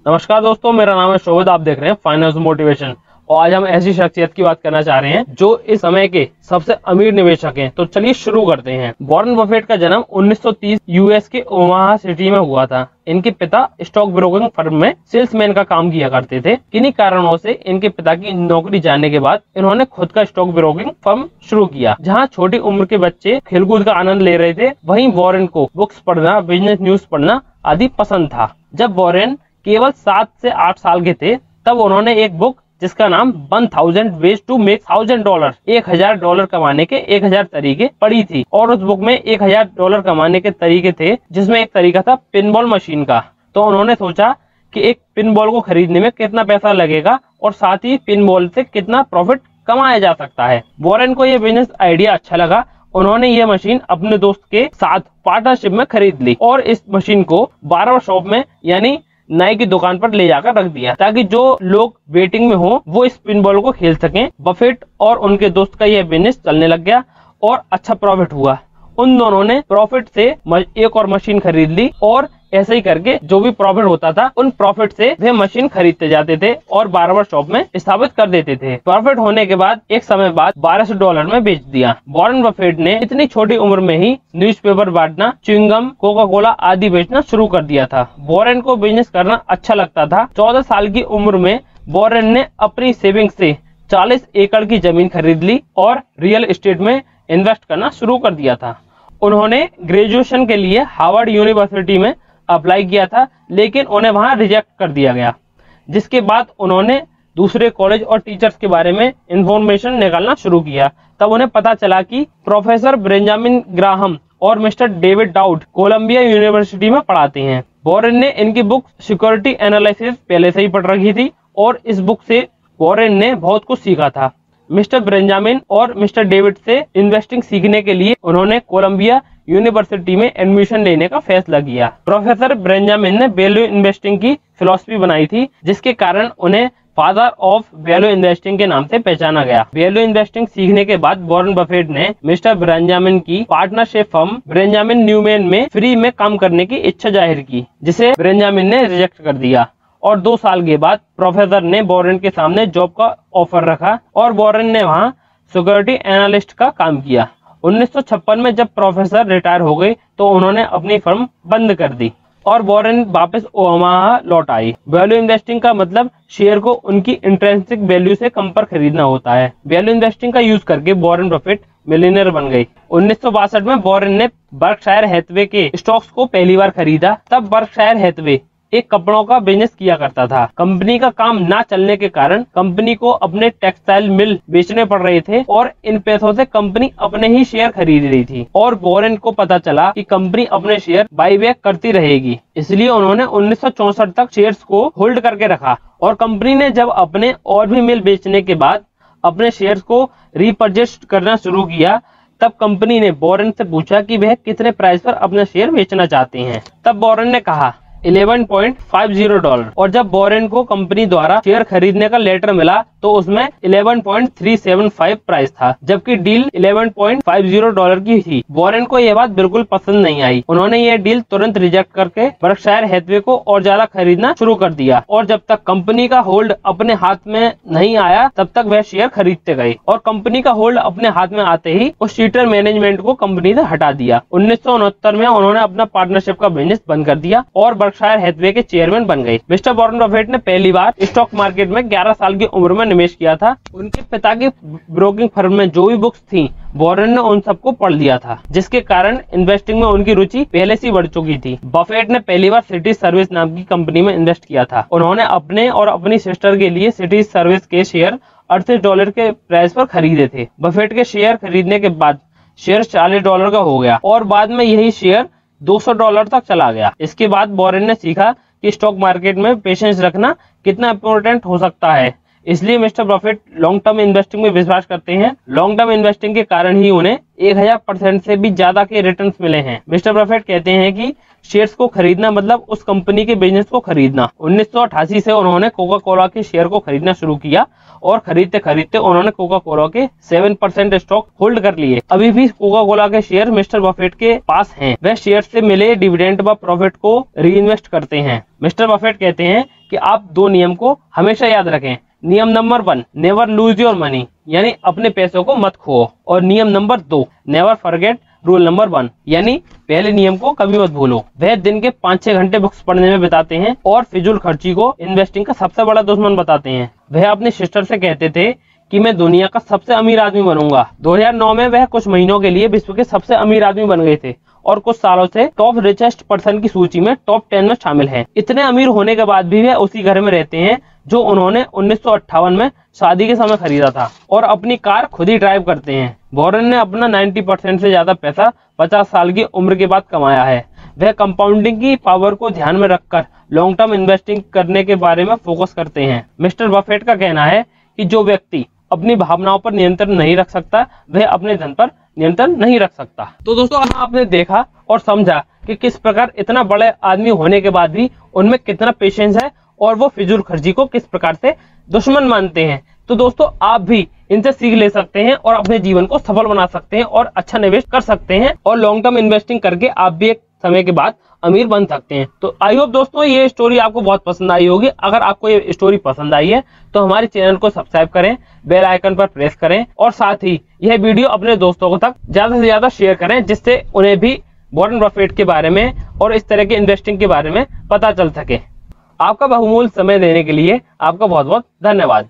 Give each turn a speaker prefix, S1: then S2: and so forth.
S1: नमस्कार दोस्तों, मेरा नाम है शोभित। आप देख रहे हैं फाइनेंस मोटिवेशन और आज हम ऐसी शख्सियत की बात करना चाह रहे हैं जो इस समय के सबसे अमीर निवेशक हैं। तो चलिए शुरू करते हैं। वॉरेन बफेट का जन्म 1930 यूएस के ओमाहा सिटी में हुआ था। इनके पिता स्टॉक ब्रोकिंग फर्म में सेल्समैन का काम किया करते थे। किन्हीं कारणों से इनके पिता की नौकरी जाने के बाद इन्होंने खुद का स्टॉक ब्रोकिंग फर्म शुरू किया, जहां छोटी उम्र के बच्चे खेलकूद का आनंद ले रहे थे। वहीं वॉरेन को बुक्स पढ़ना, बिजनेस न्यूज पढ़ना आदि पसंद था। जब वॉरेन केवल 7 से 8 साल के थे तब उन्होंने एक बुक जिसका नाम 1000 Ways to Make $1000 $1000 कमाने के 1000 तरीके पढ़ी थी। और उस बुक में $1000 कमाने के तरीके थे, जिसमें एक तरीका था पिनबॉल मशीन का। तो उन्होंने सोचा कि एक पिनबॉल को खरीदने में कितना पैसा लगेगा और साथ ही पिनबॉल से कितना प्रॉफिट कमाया जा सकता है। वॉरेन को यह बिजनेस आइडिया अच्छा लगा। उन्होंने ये मशीन अपने दोस्त के साथ पार्टनरशिप में खरीद ली और इस मशीन को बार्बर शॉप में यानी नाई की दुकान पर ले जाकर रख दिया, ताकि जो लोग वेटिंग में हो वो इस पिनबॉल को खेल सकें। बफेट और उनके दोस्त का यह बिजनेस चलने लग गया और अच्छा प्रॉफिट हुआ। उन दोनों ने प्रॉफिट से एक और मशीन खरीद ली और ऐसे ही करके जो भी प्रॉफिट होता था उन प्रॉफिट से वे मशीन खरीदते जाते थे और बार्बर शॉप में स्थापित कर देते थे। प्रॉफिट होने के बाद एक समय बाद $1200 में बेच दिया। वॉरेन बफेट ने इतनी छोटी उम्र में ही न्यूज़पेपर बांटना, च्युइंगम, कोका कोला आदि बेचना शुरू कर दिया था। वॉरेन को बिजनेस करना अच्छा लगता था। 14 साल की उम्र में वॉरेन ने अपनी सेविंग से 40 एकड़ की जमीन खरीद ली और रियल एस्टेट में इन्वेस्ट करना शुरू कर दिया था। उन्होंने ग्रेजुएशन के लिए हार्वर्ड यूनिवर्सिटी में अप्लाई किया था, लेकिन उन्हें वहां रिजेक्ट कर दिया गया। जिसके बाद उन्होंने दूसरे कॉलेज और टीचर्स के बारे में इंफॉर्मेशन निकालना शुरू किया। तब उन्हें पता चला कि प्रोफेसर बेंजामिन ग्राहम और मिस्टर डेविड डाउड कोलंबिया यूनिवर्सिटी में पढ़ाते हैं। वॉरेन ने इनकी बुक सिक्योरिटी एनालिसिस पहले से ही पढ़ रखी थी और इस बुक से वॉरेन ने बहुत कुछ सीखा था। मिस्टर बेंजामिन और मिस्टर डेविड से इन्वेस्टिंग सीखने के लिए उन्होंने कोलंबिया यूनिवर्सिटी में एडमिशन लेने का फैसला किया। प्रोफेसर बेंजामिन ने वैल्यू इन्वेस्टिंग की फिलॉसफी बनाई थी, जिसके कारण उन्हें फादर ऑफ वैल्यू इन्वेस्टिंग के नाम से पहचाना गया। वैल्यू इन्वेस्टिंग सीखने के बाद वॉरेन बफेट ने मिस्टर बेंजामिन की पार्टनरशिप फर्म बेंजामिन न्यूमैन में फ्री में काम करने की इच्छा जाहिर की, जिसे बेंजामिन ने रिजेक्ट कर दिया। और 2 साल के बाद प्रोफेसर ने वॉरेन के सामने जॉब का ऑफर रखा और वॉरेन ने वहां सिक्योरिटी एनालिस्ट का काम किया। 1956 में जब प्रोफेसर रिटायर हो गए तो उन्होंने अपनी फर्म बंद कर दी और वॉरेन वापस ओमाहा लौट आई। वैल्यू इन्वेस्टिंग का मतलब शेयर को उनकी इंट्रिंसिक वैल्यू से कम पर खरीदना होता है। वैल्यू इन्वेस्टिंग का यूज करके वॉरेन बफेट मिलियनेयर बन गई। 1962 में वॉरेन ने बर्कशायर हैथवे के स्टॉक्स को पहली बार खरीदा। तब बर्कशायर हैथवे एक कपड़ों का बिजनेस किया करता था। कंपनी का काम ना चलने के कारण कंपनी को अपने टेक्सटाइल मिल बेचने पड़ रहे थे और इन पैसों से कंपनी अपने ही शेयर खरीद रही थी। और वॉरेन को पता चला कि कंपनी अपने शेयर बाई बैक करती रहेगी, इसलिए उन्होंने 1964 तक शेयर्स को होल्ड करके रखा। और कंपनी ने जब अपने और भी मिल बेचने के बाद अपने शेयर्स को रीपर्चेज करना शुरू किया, तब कंपनी ने वॉरेन से पूछा कि वह कितने प्राइस पर अपना शेयर बेचना चाहते हैं। तब वॉरेन ने कहा $11.50। और जब वॉरेन को कंपनी द्वारा शेयर खरीदने का लेटर मिला तो उसमें 11.375 प्राइस था, जबकि डील $11.50 की थी। वॉरेन को यह बात बिल्कुल पसंद नहीं आई। उन्होंने यह डील तुरंत रिजेक्ट करके बर्कशायर हैथवे को और ज्यादा खरीदना शुरू कर दिया और जब तक कंपनी का होल्ड अपने हाथ में नहीं आया तब तक वह शेयर खरीदते गए। और कंपनी का होल्ड अपने हाथ में आते ही उस शीटर मैनेजमेंट को कंपनी से हटा दिया। 1969 में उन्होंने अपना पार्टनरशिप का बिजनेस बंद कर दिया और बर्कशायर हैथवे के चेयरमैन बन गए। मिस्टर वॉरेन बफेट ने पहली बार स्टॉक मार्केट में 11 साल की उम्र में निवेश किया था। उनके पिता की ब्रोकिंग फर्म में जो भी बुक्स थी वॉरेन ने उन सबको पढ़ लिया था, जिसके कारण इन्वेस्टिंग में उनकी रुचि पहले से बढ़ चुकी थी। बफेट ने पहली बार सिटी सर्विस नाम की कंपनी में इन्वेस्ट किया था। उन्होंने अपने और अपनी सिस्टर के लिए सिटी सर्विस के शेयर $38 के प्राइस पर खरीदे थे। बफेट के शेयर खरीदने के बाद शेयर $40 का हो गया और बाद में यही शेयर $200 तक चला गया। इसके बाद वॉरेन ने सीखा कि स्टॉक मार्केट में पेशेंस रखना कितना इम्पोर्टेंट हो सकता है। इसलिए mister Buffett long term investing में विश्वास करते हैं। लॉन्ग टर्म इन्वेस्टिंग के कारण ही उन्हें 1000% से भी ज्यादा के रिटर्न्स मिले हैं। मिस्टर बफेट कहते हैं कि शेयर्स को खरीदना मतलब उस कंपनी के बिजनेस को खरीदना। 1988 से उन्होंने कोका कोला के शेयर को खरीदना शुरू किया और खरीदते खरीदते उन्होंने कोका कोला के 7% स्टॉक होल्ड कर लिए। अभी भी कोका कोला के शेयर मिस्टर बफेट के पास हैं। वह शेयर से मिले डिविडेंड व प्रॉफिट को री इन्वेस्ट करते हैं। मिस्टर बफेट कहते हैं कि आप दो नियम को हमेशा याद रखें। नियम number 1, never lose your money, यानी अपने पैसों को मत खो। और नियम number 2, never forget rule number 1, यानी पहले नियम को कभी मत भूलो। वह दिन के 5-6 घंटे बुक्स पढ़ने में बिताते हैं और फिजूल खर्ची को इन्वेस्टिंग का सबसे बड़ा दुश्मन बताते हैं। वह अपनी सिस्टर से कहते थे कि मैं दुनिया का सबसे अमीर आदमी बनूंगा। 2009 में वह कुछ महीनों के लिए विश्व के सबसे अमीर आदमी बन गए थे और कुछ सालों से टॉप रिचेस्ट पर्सन की सूची में टॉप 10 में शामिल हैं। इतने अमीर होने के बाद भी वह उसी घर में रहते हैं जो उन्होंने 1958 में शादी के समय खरीदा था और अपनी कार खुद ही ड्राइव करते हैं। वॉरेन ने अपना 90% से ज्यादा पैसा 50 साल की उम्र के बाद कमाया है। वह कंपाउंडिंग की पावर को ध्यान में रखकर लॉन्ग टर्म इन्वेस्टिंग करने के बारे में फोकस करते हैं। मिस्टर बफेट का कहना है कि जो व्यक्ति अपनी भावनाओं पर नियंत्रण नहीं रख सकता वह अपने धन पर नियंत्रण नहीं रख सकता। तो दोस्तों आपने देखा और समझा कि किस प्रकार इतना बड़े आदमी होने के बाद भी उनमें कितना पेशेंस है और वो फिजूल खर्ची को किस प्रकार से दुश्मन मानते हैं। तो दोस्तों आप भी इनसे सीख ले सकते हैं और अपने जीवन को सफल बना सकते हैं और अच्छा निवेश कर सकते हैं और लॉन्ग टर्म इन्वेस्टिंग करके आप भी एक समय के बाद अमीर बन सकते हैं। तो आई होप दोस्तों ये स्टोरी आपको बहुत पसंद आई होगी। अगर आपको ये स्टोरी पसंद आई है तो हमारे चैनल को सब्सक्राइब करें, बेल आइकन पर प्रेस करें और साथ ही यह वीडियो अपने दोस्तों को तक ज्यादा से ज्यादा शेयर करें जिससे उन्हें भी वॉरेन बफेट के बारे में और इस तरह के इन्वेस्टिंग के बारे में पता चल सके। आपका बहुमूल्य समय देने के लिए आपका बहुत बहुत धन्यवाद।